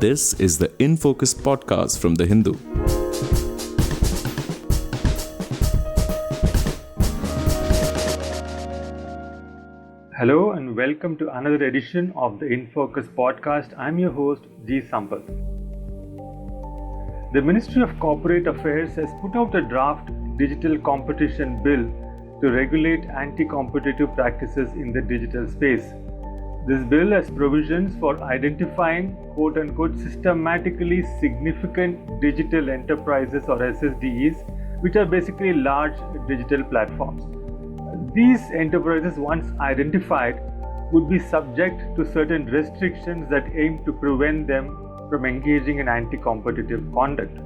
This is the In Focus podcast from The Hindu. Hello and welcome to another edition of the In Focus podcast. I'm your host G. Sampath. The Ministry of Corporate Affairs has put out a draft digital competition bill to regulate anti-competitive practices in the digital space. This bill has provisions for identifying quote-unquote systematically significant digital enterprises or SSDEs, which are basically large digital platforms. These enterprises, once identified, would be subject to certain restrictions that aim to prevent them from engaging in anti-competitive conduct.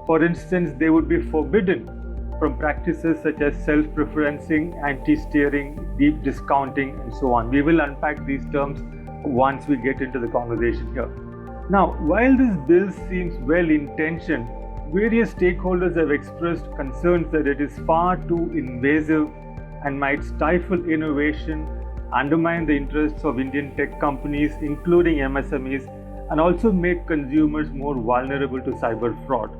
For instance, they would be forbidden from practices such as self-preferencing, anti-steering, deep discounting, and so on. We will unpack these terms once we get into the conversation here. Now, while this bill seems well-intentioned, various stakeholders have expressed concerns that it is far too invasive and might stifle innovation, undermine the interests of Indian tech companies, including MSMEs, and also make consumers more vulnerable to cyber fraud.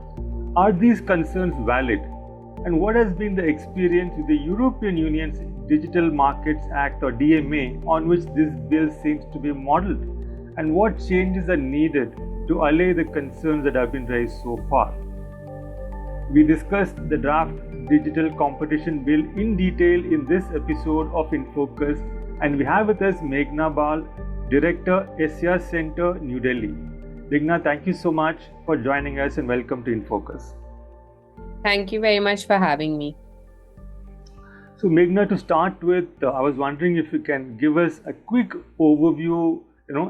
Are these concerns valid? And what has been the experience with the European Union's Digital Markets Act or DMA, on which this bill seems to be modeled? And what changes are needed to allay the concerns that have been raised so far? We discussed the draft digital competition bill in detail in this episode of In Focus, and we have with us Meghna Bal, Director, Asia Center, New Delhi. Meghna, thank you so much for joining us and welcome to In Focus. Thank you very much for having me. So Meghna, to start with, I was wondering if you can give us a quick overview,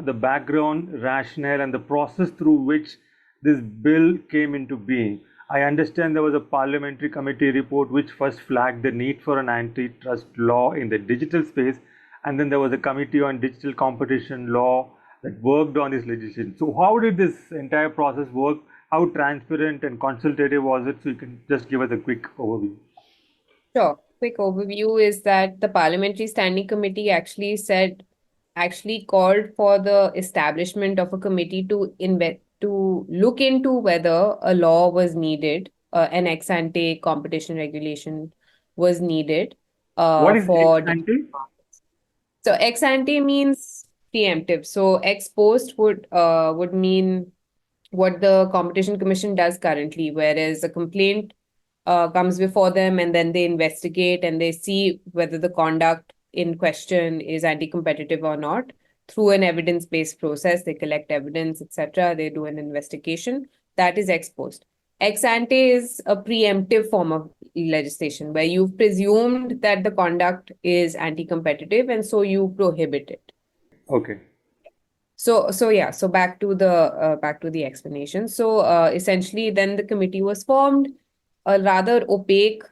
the background, rationale, and the process through which this bill came into being. I understand there was a parliamentary committee report which first flagged the need for an antitrust law in the digital space, and then there was a committee on digital competition law that worked on this legislation. So how did this entire process work? How transparent and consultative was it? So you can just give us a quick overview. Sure. Quick overview is that the Parliamentary Standing Committee actually called for the establishment of a committee to look into whether a law was needed, an ex-ante competition regulation was needed. What is ex-ante? So ex-ante means preemptive. So ex-post would mean what the Competition Commission does currently, whereas a complaint comes before them and then they investigate and they see whether the conduct in question is anti-competitive or not. Through an evidence-based process, they collect evidence, etc. They do an investigation. That is ex post. Ex ante is a preemptive form of legislation where you've presumed that the conduct is anti-competitive and so you prohibit it. Okay. So back to the explanation. So essentially, then the committee was formed. A rather opaque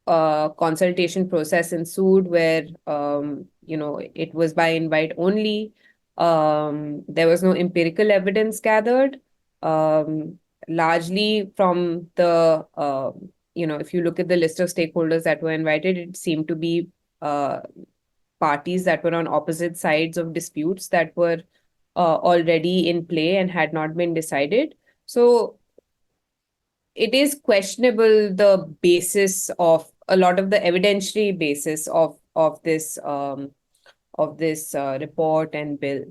consultation process ensued where it was by invite only. There was no empirical evidence gathered. Largely from the if you look at the list of stakeholders that were invited, it seemed to be parties that were on opposite sides of disputes that were already in play and had not been decided. So it is questionable the basis of a lot of the evidentiary basis of this report and bill.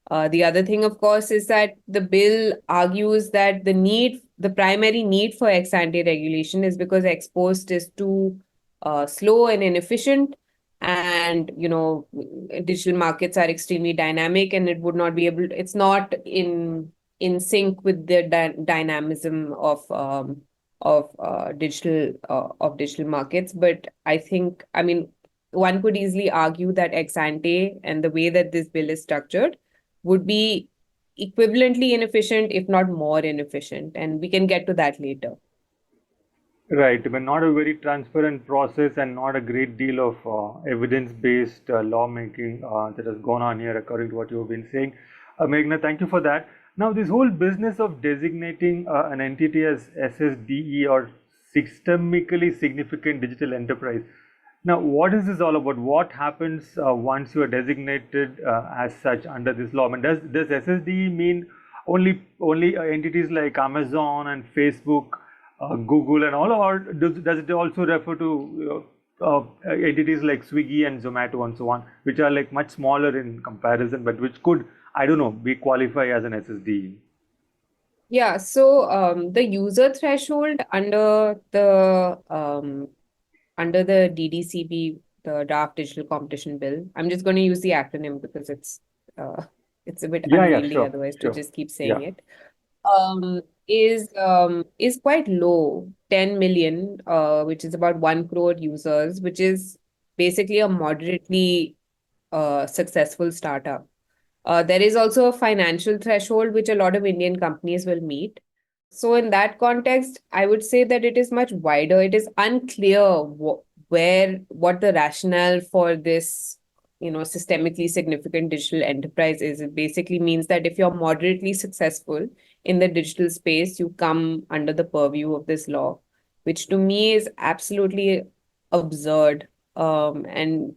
The other thing, of course, is that the bill argues that the primary need for ex-ante regulation is because ex post is too slow and inefficient. And, digital markets are extremely dynamic and it would not be it's not in sync with the dynamism of digital markets. But one could easily argue that ex ante and the way that this bill is structured would be equivalently inefficient, if not more inefficient. And we can get to that later. Right, but not a very transparent process and not a great deal of evidence-based lawmaking that has gone on here, according to what you've been saying. Meghna, thank you for that. Now, this whole business of designating an entity as SSDE or systemically significant digital enterprise. Now, what is this all about? What happens once you are designated as such under this law? I mean, does SSDE mean only entities like Amazon and Facebook, Google and all, or does it also refer to entities like Swiggy and Zomato and so on, which are like much smaller in comparison, but which could, I don't know, be qualify as an SSDE? Yeah, so the user threshold under the DDCB, the Draft Digital Competition Bill. I'm just going to use the acronym because it's a bit Yeah, unwieldy sure, otherwise to sure. just keep Yeah. saying it. Is quite low, 10 million, which is about 1 crore users, which is basically a moderately successful startup. There is also a financial threshold which a lot of Indian companies will meet. So in that context, I would say that it is much wider. It is unclear what the rationale for this, systemically significant digital enterprise is. It basically means that if you're moderately successful in the digital space, you come under the purview of this law, which to me is absolutely absurd, and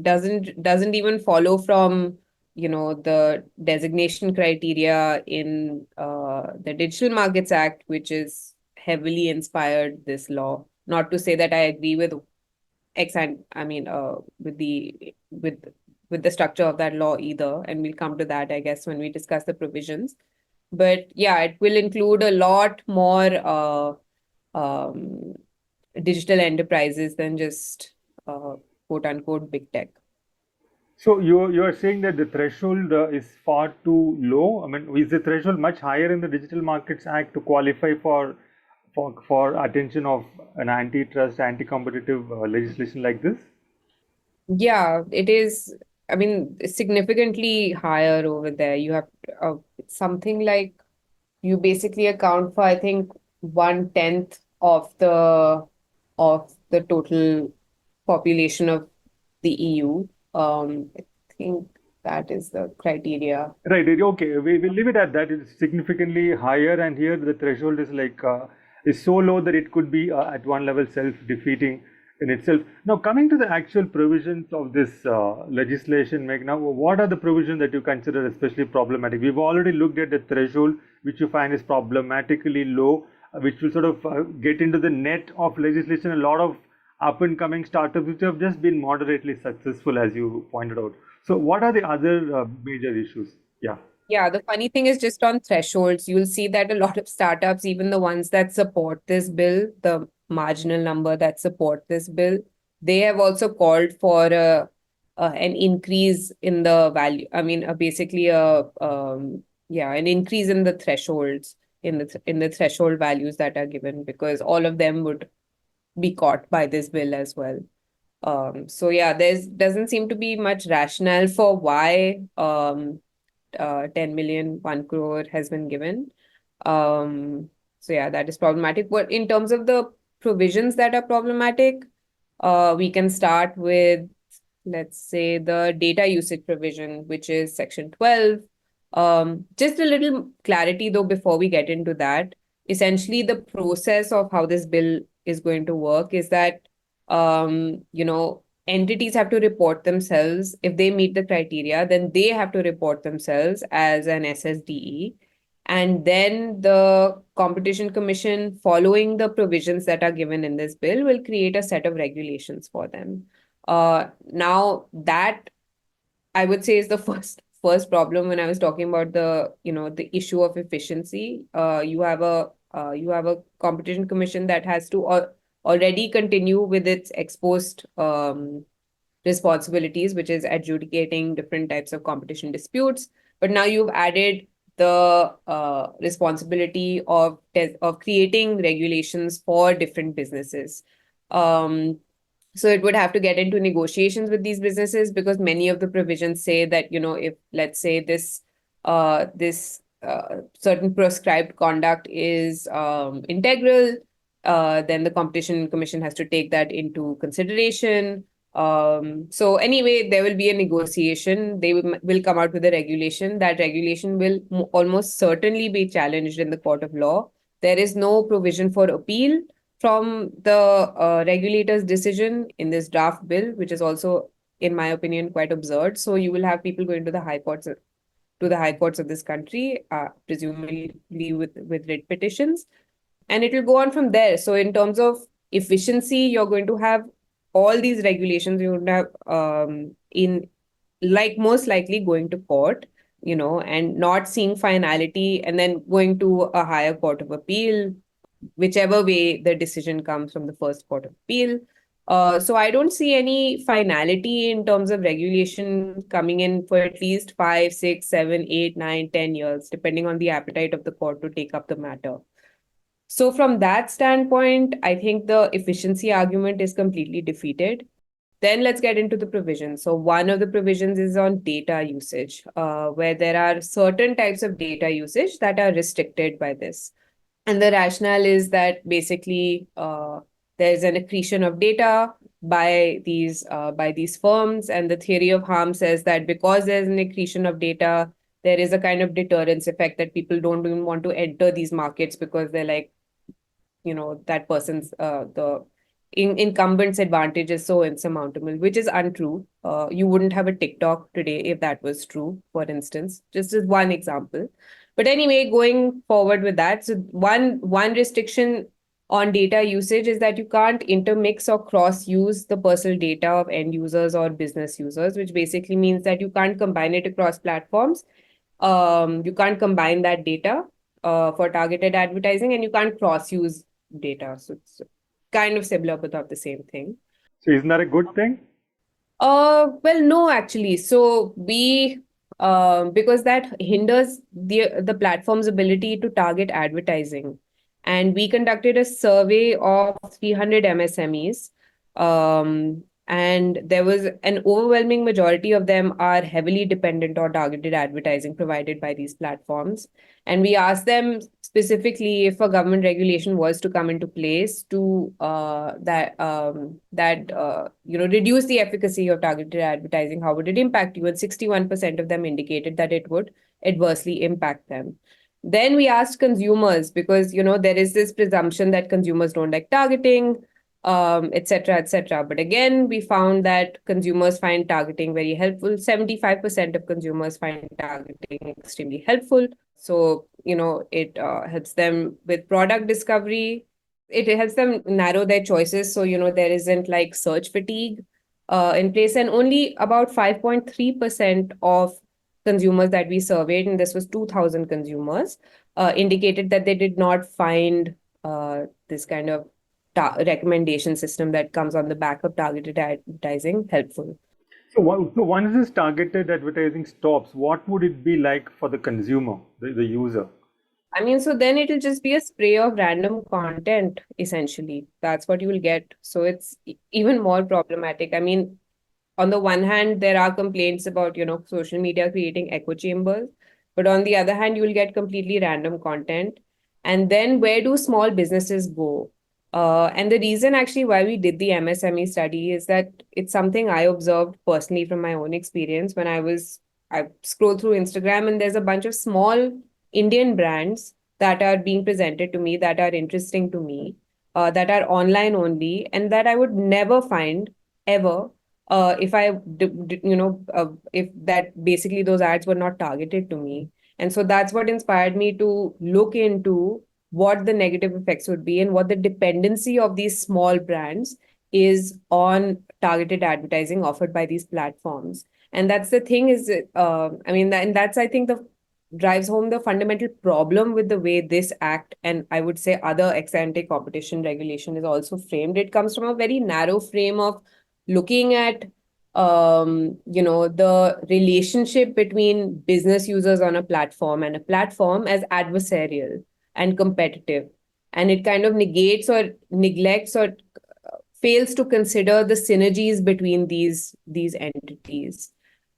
doesn't even follow from the designation criteria in the Digital Markets Act, which is heavily inspired this law. Not to say that I agree with I mean with the structure of that law either, and we'll come to that, I guess, when we discuss the provisions. But yeah, it will include a lot more um, digital enterprises than just quote unquote big tech. So you're saying that the threshold is far too low. I mean, is the threshold much higher in the Digital Markets Act to qualify for attention of an antitrust, anti-competitive legislation like this? Yeah, it is. I mean, significantly higher over there. You have something like you basically account for, I think, 1/10 of the total population of the EU. I think that is the criteria. Right. Okay. We leave it at that. It's significantly higher, and here the threshold is like is so low that it could be at one level self-defeating in itself. Now, coming to the actual provisions of this legislation, Meg, now what are the provisions that you consider especially problematic? We've already looked at the threshold, which you find is problematically low, which will sort of get into the net of legislation. A lot of up and coming startups which have just been moderately successful, as you pointed out. So, what are the other major issues? Yeah. Yeah, the funny thing is just on thresholds, you'll see that a lot of startups, even the ones that support this bill, the marginal number that support this bill, they have also called for an increase in the value. I mean, basically an increase in the thresholds in the threshold values that are given, because all of them would be caught by this bill as well. So yeah, there's doesn't seem to be much rationale for why 10 million, 1 crore has been given. So yeah, that is problematic. But in terms of the provisions that are problematic, we can start with, let's say, the data usage provision, which is section 12. Just a little clarity though before we get into that. Essentially, the process of how this bill is going to work is that entities have to report themselves. If they meet the criteria, then they have to report themselves as an SSDE. And then the Competition Commission, following the provisions that are given in this bill, will create a set of regulations for them. Now that I would say is the first problem when I was talking about the issue of efficiency. You have a Competition Commission that has to already continue with its ex post responsibilities, which is adjudicating different types of competition disputes. But now you've added the responsibility of creating regulations for different businesses. Um, so it would have to get into negotiations with these businesses, because many of the provisions say that, if, let's say, this certain prescribed conduct is integral, then the Competition Commission has to take that into consideration. So anyway, there will be a negotiation. They will come out with a regulation. That regulation will almost certainly be challenged in the court of law. There is no provision for appeal from the regulator's decision in this draft bill, which is also, in my opinion, quite absurd. So you will have people going to the high courts to the high courts of this country, presumably with writ petitions, and it will go on from there. So in terms of efficiency, you're going to have all these regulations. You would have in like most likely going to court, and not seeing finality, and then going to a higher court of appeal, whichever way the decision comes from the first court of appeal. So I don't see any finality in terms of regulation coming in for at least 5, 6, 7, 8, 9, 10 years, depending on the appetite of the court to take up the matter. So from that standpoint, I think the efficiency argument is completely defeated. Then let's get into the provisions. So one of the provisions is on data usage, where there are certain types of data usage that are restricted by this. And the rationale is that basically there's an accretion of data by these firms, and the theory of harm says that because there's an accretion of data, there is a kind of deterrence effect that people don't even want to enter these markets because they're like, that person's the incumbent's advantage is so insurmountable, which is untrue. You wouldn't have a TikTok today if that was true, for instance, just as one example. But anyway, going forward with that, so one restriction on data usage is that you can't intermix or cross-use the personal data of end users or business users, which basically means that you can't combine it across platforms. You can't combine that data for targeted advertising, and you can't cross-use data. So it's kind of similar but not the same thing. So isn't that a good thing? Well, no, actually. So because that hinders the platform's ability to target advertising. And we conducted a survey of 300 MSMEs, and there was an overwhelming majority of them are heavily dependent on targeted advertising provided by these platforms. And we asked them specifically if a government regulation was to come into place to reduce the efficacy of targeted advertising, how would it impact you? And 61% of them indicated that it would adversely impact them. Then we asked consumers, because there is this presumption that consumers don't like targeting, etc., etc. But again, we found that consumers find targeting very helpful. 75% of consumers find targeting extremely helpful. So, it helps them with product discovery. It helps them narrow their choices. So, there isn't like search fatigue in place. And only about 5.3% of consumers that we surveyed, and this was 2,000 consumers, indicated that they did not find this kind of recommendation system that comes on the back of targeted advertising helpful. So once this targeted advertising stops, what would it be like for the consumer, the user? I mean, so then it'll just be a spray of random content, essentially. That's what you will get. So it's even more problematic. I mean, on the one hand, there are complaints about, social media creating echo chambers. But on the other hand, you will get completely random content. And then where do small businesses go? And the reason actually why we did the MSME study is that it's something I observed personally from my own experience when I scroll through Instagram, and there's a bunch of small Indian brands that are being presented to me that are interesting to me, that are online only, and that I would never find ever if if that basically those ads were not targeted to me. And so that's what inspired me to look into what the negative effects would be and what the dependency of these small brands is on targeted advertising offered by these platforms. And that's the thing is, and that's, I think, the drives home the fundamental problem with the way this act, and I would say other ex-ante competition regulation, is also framed. It comes from a very narrow frame of looking at the relationship between business users on a platform and a platform as adversarial and competitive. And it kind of negates or neglects or fails to consider the synergies between these entities.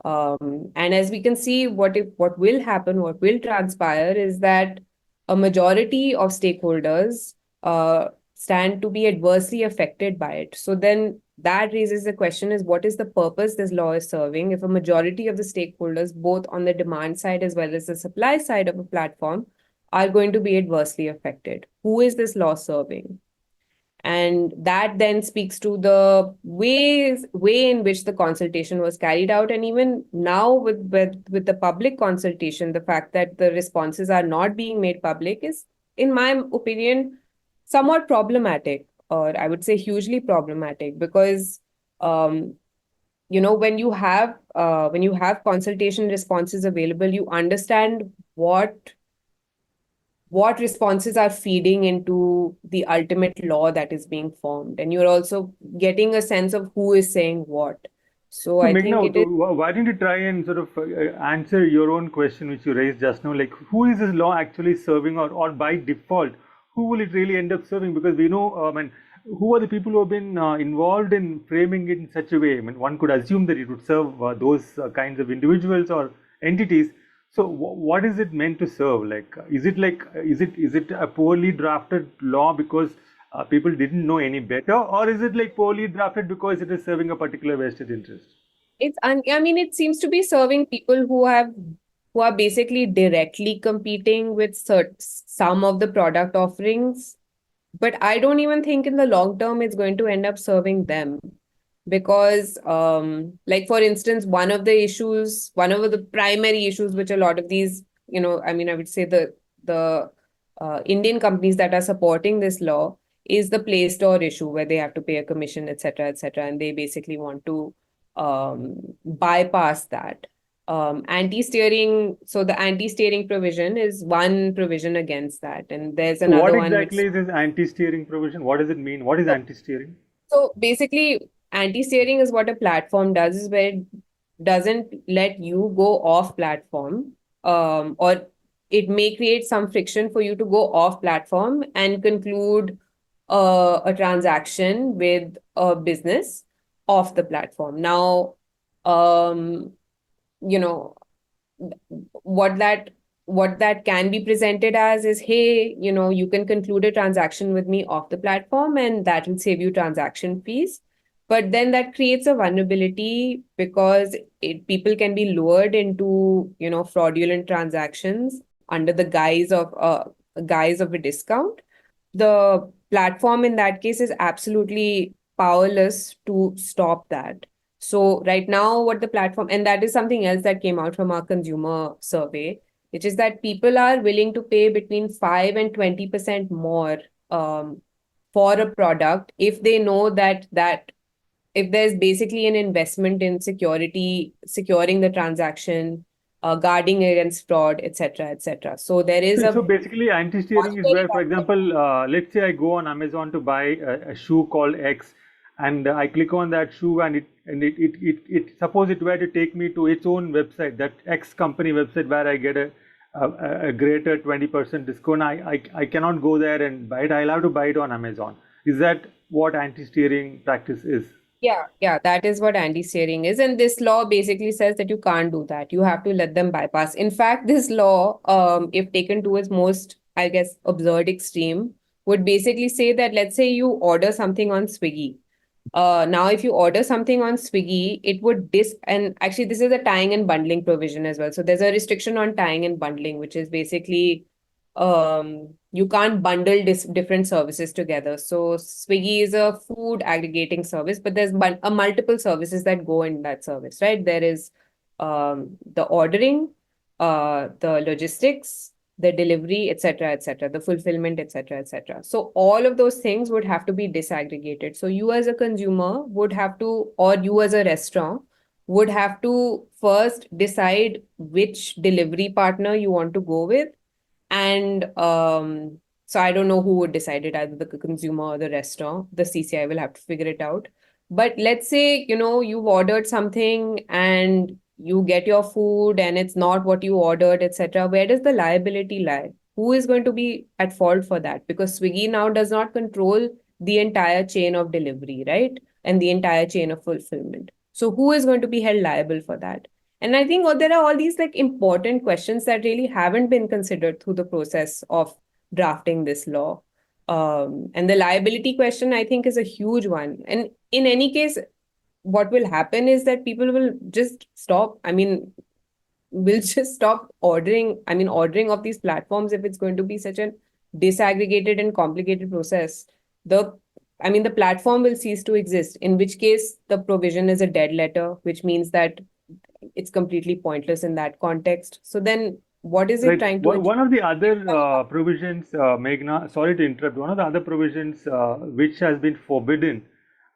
And as we can see, what will transpire is that a majority of stakeholders stand to be adversely affected by it. So then that raises the question is, what is the purpose this law is serving if a majority of the stakeholders, both on the demand side as well as the supply side of a platform, are going to be adversely affected? Who is this law serving? And that then speaks to the way in which the consultation was carried out. And even now with the public consultation, the fact that the responses are not being made public is, in my opinion, somewhat problematic, or I would say hugely problematic, because when you have consultation responses available, you understand what responses are feeding into the ultimate law that is being formed, and you're also getting a sense of who is saying what. So So I Meghna, think it is. why don't you try and sort of answer your own question which you raised just now? Like, who is this law actually serving, or by default, who will it really end up serving? Because we know, I mean, who are the people who have been involved in framing it in such a way? I mean, one could assume that it would serve those kinds of individuals or entities. So, what is it meant to serve? Like, is it a poorly drafted law because people didn't know any better, or is it like poorly drafted because it is serving a particular vested interest? I mean, it seems to be serving people who are basically directly competing with some of the product offerings. But I don't even think in the long term it's going to end up serving them, because like for instance, one of the primary issues which a lot of these, I mean, I would say the Indian companies that are supporting this law is the Play Store issue, where they have to pay a commission, etc., and they basically want to bypass that. Anti-steering, so the anti-steering provision is one provision against that, and there's So what another one which. exactly is this anti-steering provision? What does it mean? What is anti-steering? So basically, anti-steering is what a platform does, is where it doesn't let you go off platform, or it may create some friction for you to go off platform and conclude a transaction with a business off the platform. Now, um, you know, what that what that can be presented as is, hey, you can conclude a transaction with me off the platform, and that will save you transaction fees. But then that creates a vulnerability, because people can be lured into fraudulent transactions under the guise of a discount. The platform in that case is absolutely powerless to stop that. So right now, what the platform, and that is something else that came out from our consumer survey, which is that people are willing to pay between 5 and 20% more for a product if they know that if there's basically an investment in securing the transaction, guarding against fraud, etc., etc. So there is So a basically, anti-steering is monetary where, for example, let's say I go on Amazon to buy a shoe called X, and I click on that shoe, and it suppose it were to take me to its own website, that X company website, where I get a greater 20% discount. I cannot go there and buy it. I'll have to buy it on Amazon. Is that what anti-steering practice is? Yeah, that is what anti-steering is. And this law basically says that you can't do that. You have to let them bypass. In fact, this law, if taken to its most, I guess, absurd extreme, would basically say that, let's say you order something on Swiggy. Now, if you order something on Swiggy, it would and actually this is a tying and bundling provision as well. So there's a restriction on tying and bundling, which is basically you can't bundle different services together. So Swiggy is a food aggregating service, but there's a multiple services that go in that service, right? There is the ordering, the logistics, the delivery, etc., the fulfillment, etc. So all of those things would have to be disaggregated. So you as a consumer would have to, or you as a restaurant would have to first decide which delivery partner you want to go with. And so I don't know who would decide it, either the consumer or the restaurant. The CCI will have to figure it out. But let's say, you've ordered something and you get your food and it's not what you ordered, etc. Where does the liability lie? Who is going to be at fault for that? Because Swiggy now does not control the entire chain of delivery, right? And the entire chain of fulfillment. So who is going to be held liable for that? And I think there are all these like important questions that really haven't been considered through the process of drafting this law. And the liability question, I think, is a huge one. And in any case, what will happen is that people will just stop. I mean, will just stop ordering. I mean, ordering of these platforms, if it's going to be such a disaggregated and complicated process. The I mean, the platform will cease to exist, in which case the provision is a dead letter, which means that it's completely pointless in that context. So then what is it Right. trying to achieve? One of the other provisions, Meghna, sorry to interrupt, one of the other provisions which has been forbidden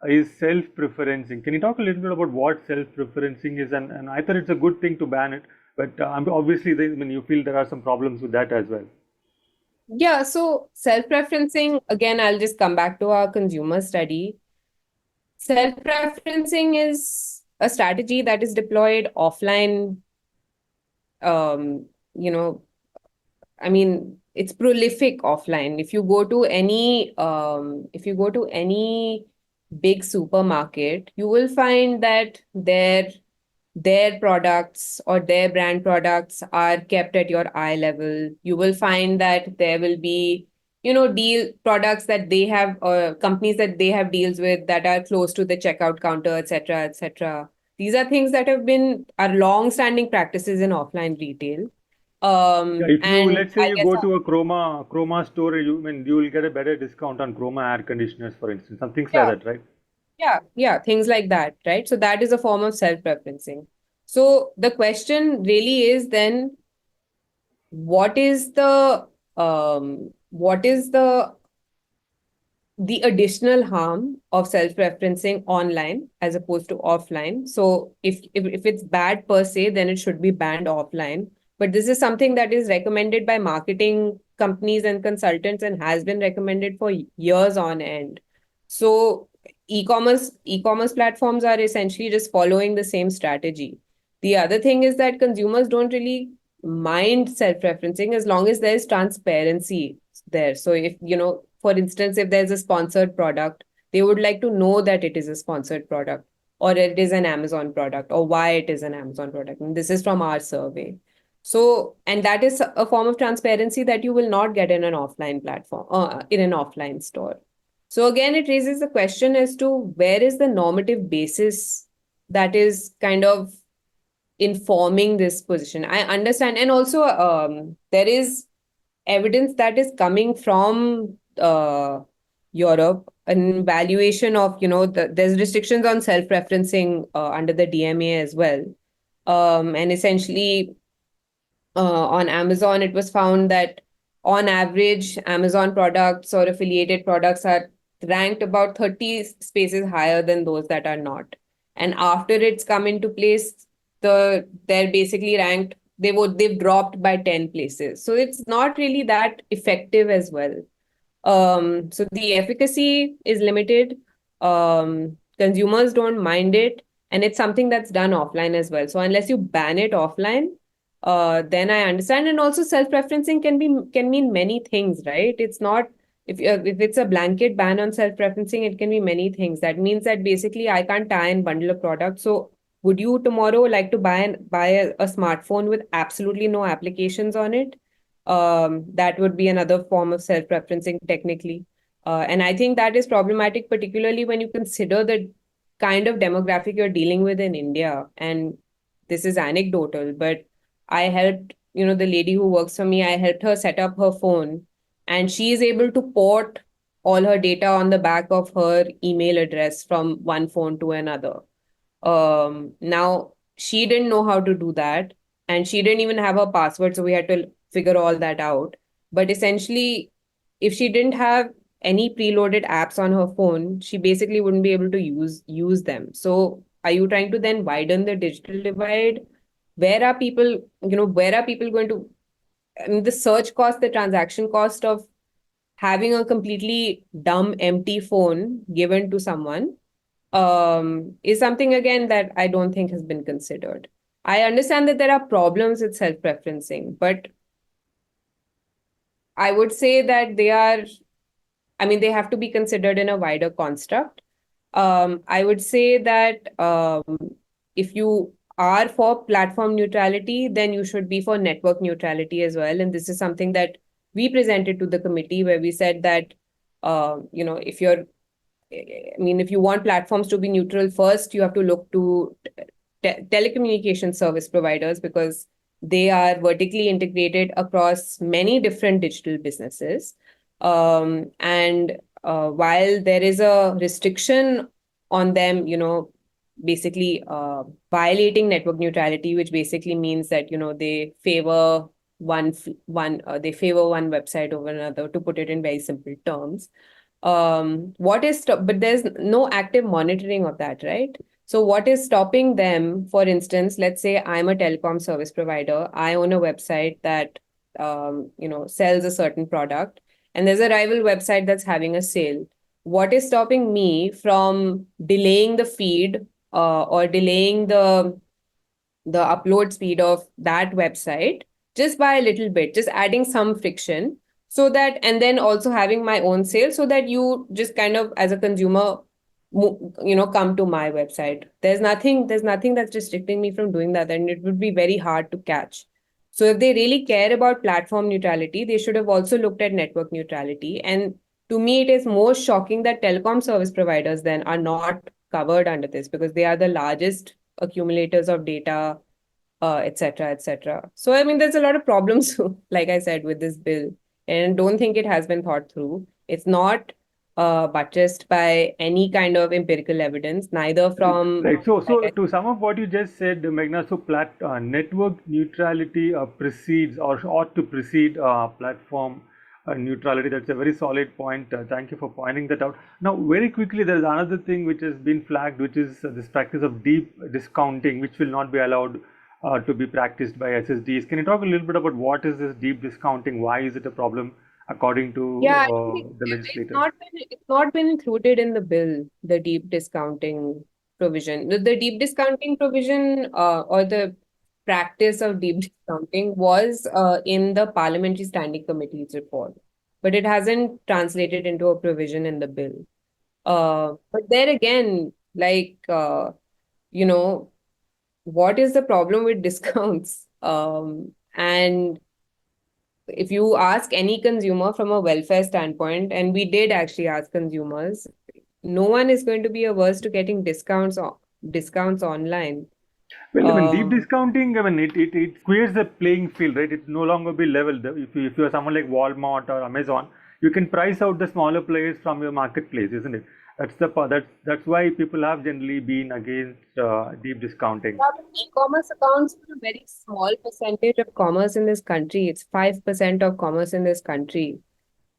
is self-preferencing. Can you talk a little bit about what self-preferencing is? And I thought it's a good thing to ban it, but obviously, I mean, you feel there are some problems with that as well. Yeah, so self-preferencing, again, I'll just come back to our consumer study. Self-preferencing is a strategy that is deployed offline. You know, I mean, it's prolific offline. If you go to any big supermarket, you will find that their products or their brand products are kept at your eye level. You will find that there will be, deal products that they have, companies that they have deals with that are close to the checkout counter, etc., etc. These are things that are long-standing practices in offline retail. Yeah, if you And let's say I you guess, go to a Chroma store, you will get a better discount on Chroma air conditioners, for instance, some things like yeah, that, right? yeah, things like that, right? So that is a form of self-preferencing. So the question really is then, what is the additional harm of self-preferencing online as opposed to offline? So if it's bad per se, then it should be banned offline. But this is something that is recommended by marketing companies and consultants and has been recommended for years on end. So e-commerce platforms are essentially just following the same strategy. The other thing is that consumers don't really mind self-referencing as long as there's transparency there. So if, for instance, if there's a sponsored product, they would like to know that it is a sponsored product or it is an Amazon product or why it is an Amazon product. And this is from our survey. So, and that is a form of transparency that you will not get in an offline platform, in an offline store. So again, it raises the question as to where is the normative basis that is kind of informing this position. I understand. And also, there is evidence that is coming from Europe, an evaluation of, there's restrictions on self-referencing under the DMA as well. And essentially, on Amazon, it was found that on average, Amazon products or affiliated products are ranked about 30 spaces higher than those that are not. And after it's come into place, they're basically ranked, they've dropped by 10 places. So it's not really that effective as well. So the efficacy is limited. Consumers don't mind it, and it's something that's done offline as well. So unless you ban it offline, then I understand. And also self-preferencing can mean many things, right? It's not if it's a blanket ban on self-preferencing, it can be many things. That means that basically I can't tie and bundle a product. So would you tomorrow like to buy a smartphone with absolutely no applications on it? That would be another form of self-preferencing technically. And I think that is problematic, particularly when you consider the kind of demographic you're dealing with in India. And this is anecdotal, but I helped, the lady who works for me, I helped her set up her phone, and she is able to port all her data on the back of her email address from one phone to another. Now she didn't know how to do that, and she didn't even have a password, so we had to figure all that out. But essentially, if she didn't have any preloaded apps on her phone, she basically wouldn't be able to use them. So are you trying to then widen the digital divide? Where are people going to, I mean, the search cost, the transaction cost of having a completely dumb, empty phone given to someone is something again that I don't think has been considered. I understand that there are problems with self-preferencing, but I would say that they have to be considered in a wider construct. I would say that if you are for platform neutrality, then you should be for network neutrality as well. And this is something that we presented to the committee where we said that, if you want platforms to be neutral, first you have to look to telecommunication service providers because they are vertically integrated across many different digital businesses. And while there is a restriction on them, basically violating network neutrality, which basically means that they favor they favor one website over another, to put it in very simple terms. But there's no active monitoring of that, right? So what is stopping them? For instance, let's say I'm a telecom service provider. I own a website that sells a certain product, and there's a rival website that's having a sale. What is stopping me from delaying the feed, or delaying the upload speed of that website just by a little bit, just adding some friction, so that, and then also having my own sale, so that you just kind of, as a consumer, come to my website. There's nothing that's restricting me from doing that, and it would be very hard to catch. So if they really care about platform neutrality, they should have also looked at network neutrality. And to me, it is more shocking that telecom service providers then are not covered under this, because they are the largest accumulators of data, et cetera, et cetera. So, I mean, there's a lot of problems, like I said, with this bill, and don't think it has been thought through. It's not buttressed by any kind of empirical evidence, neither from, Right. So, like so to sum up what you just said, Meghna, so network neutrality precedes or ought to precede platform neutrality. That's a very solid point. Thank you for pointing that out. Now, very quickly, there is another thing which has been flagged, which is this practice of deep discounting, which will not be allowed to be practiced by SSDs. Can you talk a little bit about what is this deep discounting? Why is it a problem according yeah, to I think the it's legislators? not been included in the bill, the deep discounting provision. The deep discounting provision, or the practice of deep discounting, was in the Parliamentary Standing Committee's report, but it hasn't translated into a provision in the bill. But there again, like, you know, what is the problem with discounts? And if you ask any consumer from a welfare standpoint, and we did actually ask consumers, no one is going to be averse to getting discounts online. Well, I mean, deep Um, discounting, I mean, it squares the playing field, right? It no longer be leveled. If you are someone like Walmart or Amazon, you can price out the smaller players from your marketplace, isn't it? That's why people have generally been against deep discounting. E-commerce accounts for a very small percentage of commerce in this country. It's 5% of commerce in this country.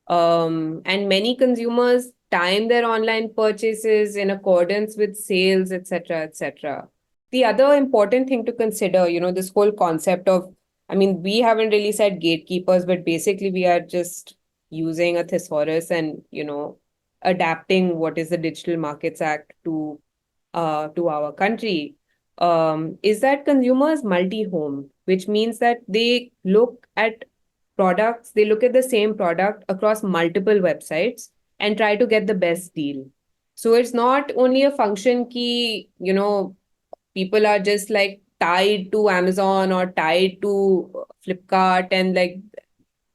And many consumers time their online purchases in accordance with sales, etc., etc. The other important thing to consider, this whole concept of, I mean, we haven't really said gatekeepers, but basically we are just using a thesaurus and, adapting what is the Digital Markets Act to our country, is that consumers multi-home, which means that they look at products, they look at the same product across multiple websites and try to get the best deal. So it's not only a function key, people are just like tied to Amazon or tied to Flipkart, and like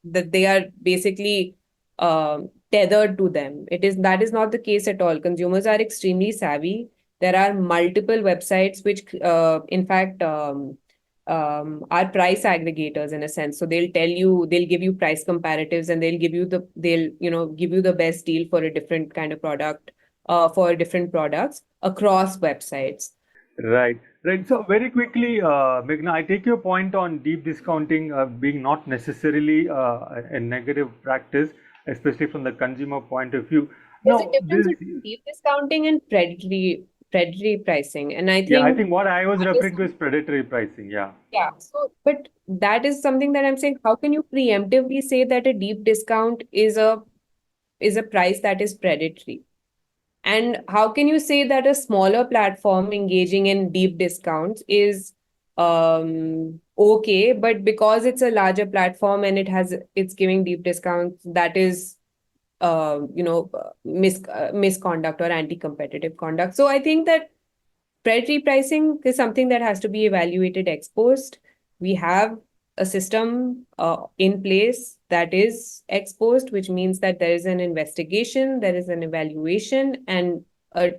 that they are basically tethered to them. That is not the case at all. Consumers are extremely savvy. There are multiple websites which, in fact, are price aggregators in a sense. So they'll give you price comparatives, and they'll give you the best deal for a different kind of product, for different products across websites. Right, right. So very quickly, Meghna, I take your point on deep discounting being not necessarily a negative practice, especially from the consumer point of view. There's a Now, difference between deep discounting and predatory pricing, and I yeah, I think think what I was that is referring to is predatory pricing. Yeah. yeah. So, but that is something that I'm saying. How can you preemptively say that a deep discount is a price that is predatory? And how can you say that a smaller platform engaging in deep discounts is okay, but because it's a larger platform and it's giving deep discounts, that is misconduct or anti-competitive conduct. So I think that predatory pricing is something that has to be evaluated ex post. We have a system in place that is ex post, which means that there is an investigation, there is an evaluation, and a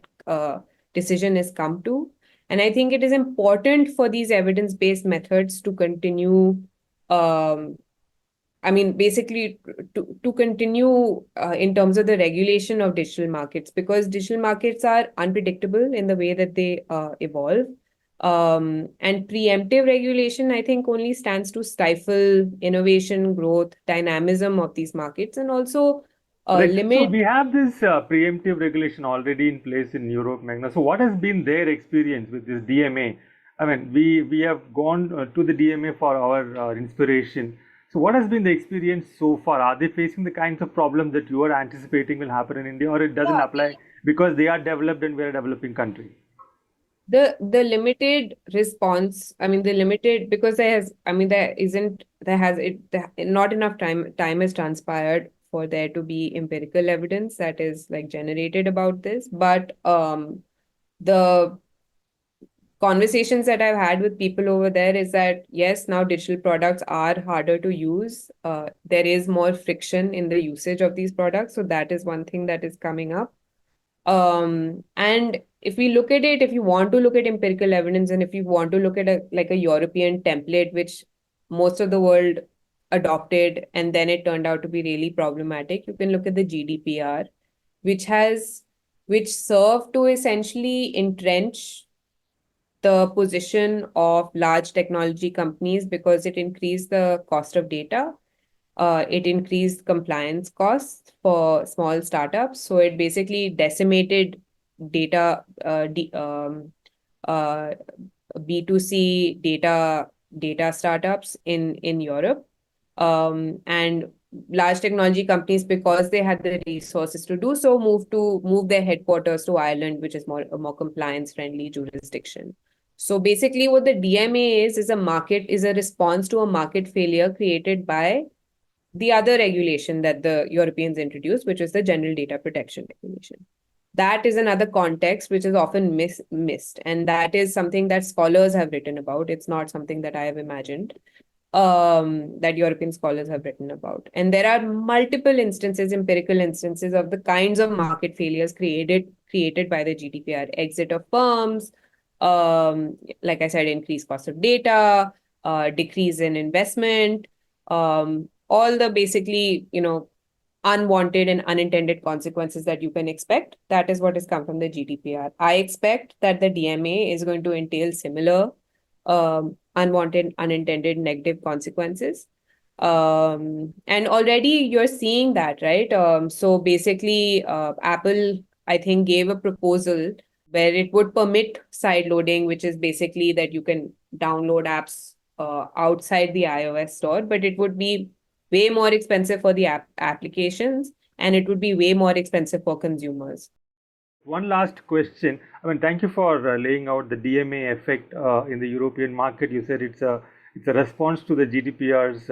decision is come to. And I think it is important for these evidence-based methods to continue, um, I mean, basically to continue in terms of the regulation of digital markets, because digital markets are unpredictable in the way that they evolve. And preemptive regulation, I think, only stands to stifle innovation, growth, dynamism of these markets, and also So limit. we have this preemptive regulation already in place in Europe, Magna. So what has been their experience with this DMA? I mean, we have gone to the DMA for our inspiration. So what has been the experience so far? Are they facing the kinds of problems that you are anticipating will happen in India, or it doesn't Yeah, apply because they are developed and we are a developing country? the limited response, I mean, the limited, because there has, I mean, there isn't, there has it not enough time has transpired for there to be empirical evidence that is like generated about this. But the conversations that I've had with people over there is that yes, now digital products are harder to use. There is more friction in the usage of these products, so that is one thing that is coming up. And if we look at it, if you want to look at empirical evidence, and if you want to look at a European template, which most of the world adopted, and then it turned out to be really problematic, you can look at the GDPR, which served to essentially entrench the position of large technology companies because it increased the cost of data. It increased compliance costs for small startups. So it basically decimated data, uh, B2C data startups in Europe. And large technology companies, because they had the resources to do so, move their headquarters to Ireland, which is a more compliance friendly jurisdiction. So basically, what the DMA is a response to a market failure created by the other regulation that the Europeans introduced, which is the General Data Protection Regulation. That is another context which is often missed. And that is something that scholars have written about. It's not something that I have imagined, that European scholars have written about. And there are multiple instances, empirical instances of the kinds of market failures created by the GDPR: exit of firms, like I said, increased cost of data, decrease in investment, all the basically, unwanted and unintended consequences that you can expect. That is what has come from the GDPR. I expect that the DMA is going to entail similar unwanted, unintended negative consequences. And already you're seeing that, right? So basically, Apple, I think, gave a proposal where it would permit side loading, which is basically that you can download apps outside the iOS store, but it would be way more expensive for the applications, and it would be way more expensive for consumers. One last question. I mean, thank you for laying out the DMA effect in the European market. You said it's a response to the GDPR's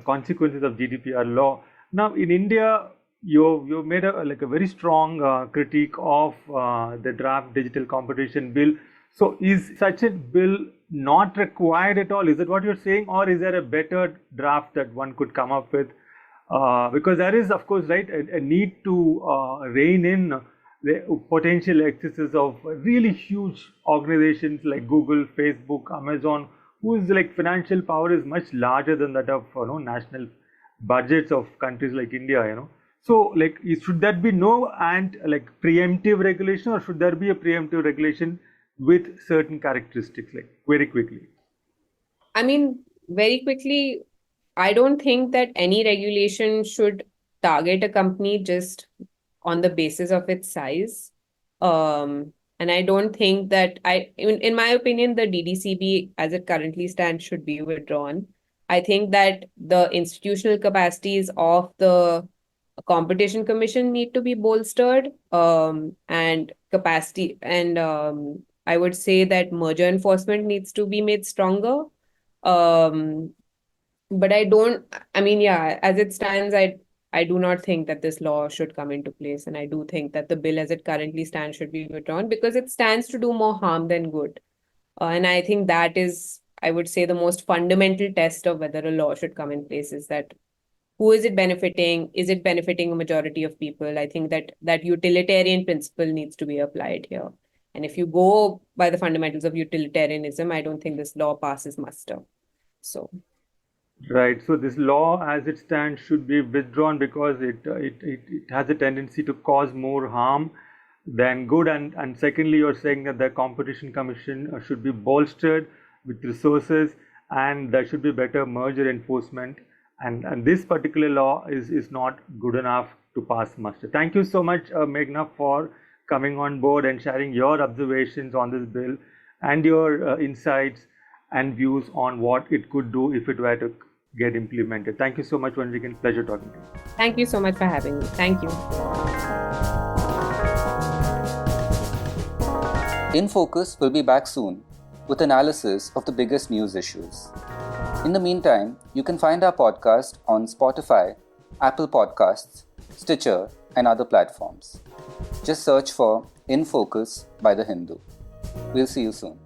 consequences of GDPR law. Now, in India, you made a very strong critique of the draft digital competition bill. So, is such a bill not required at all? Is that what you're saying, or is there a better draft that one could come up with? Because there is, of course, right, a need to rein in the potential excesses of really huge organizations like Google, Facebook, Amazon, whose like financial power is much larger than that of national budgets of countries like India. So like, should there be no and like preemptive regulation, or should there be a preemptive regulation with certain characteristics, like very quickly? I mean, very quickly, I don't think that any regulation should target a company just on the basis of its size. And I don't think that in my opinion, the DDCB as it currently stands should be withdrawn. I think that the institutional capacities of the competition commission need to be bolstered, and capacity, and I would say that merger enforcement needs to be made stronger. Um, but I mean, yeah, as it stands, I do not think that this law should come into place. And I do think that the bill as it currently stands should be withdrawn because it stands to do more harm than good. And I think that is, I would say, the most fundamental test of whether a law should come in place is that who is it benefiting? Is it benefiting a majority of people? I think that utilitarian principle needs to be applied here. And if you go by the fundamentals of utilitarianism, I don't think this law passes muster. So. Right. So this law, as it stands, should be withdrawn because it has a tendency to cause more harm than good. And secondly, you're saying that the Competition Commission should be bolstered with resources, and there should be better merger enforcement. And this particular law is not good enough to pass muster. Thank you so much, Meghna, for coming on board and sharing your observations on this bill and your insights and views on what it could do if it were to get implemented. Thank you so much once again. Pleasure talking to you. Thank you so much for having me. Thank you. In Focus will be back soon with analysis of the biggest news issues. In the meantime, you can find our podcast on Spotify, Apple Podcasts, Stitcher, and other platforms. Just search for In Focus by The Hindu. We'll see you soon.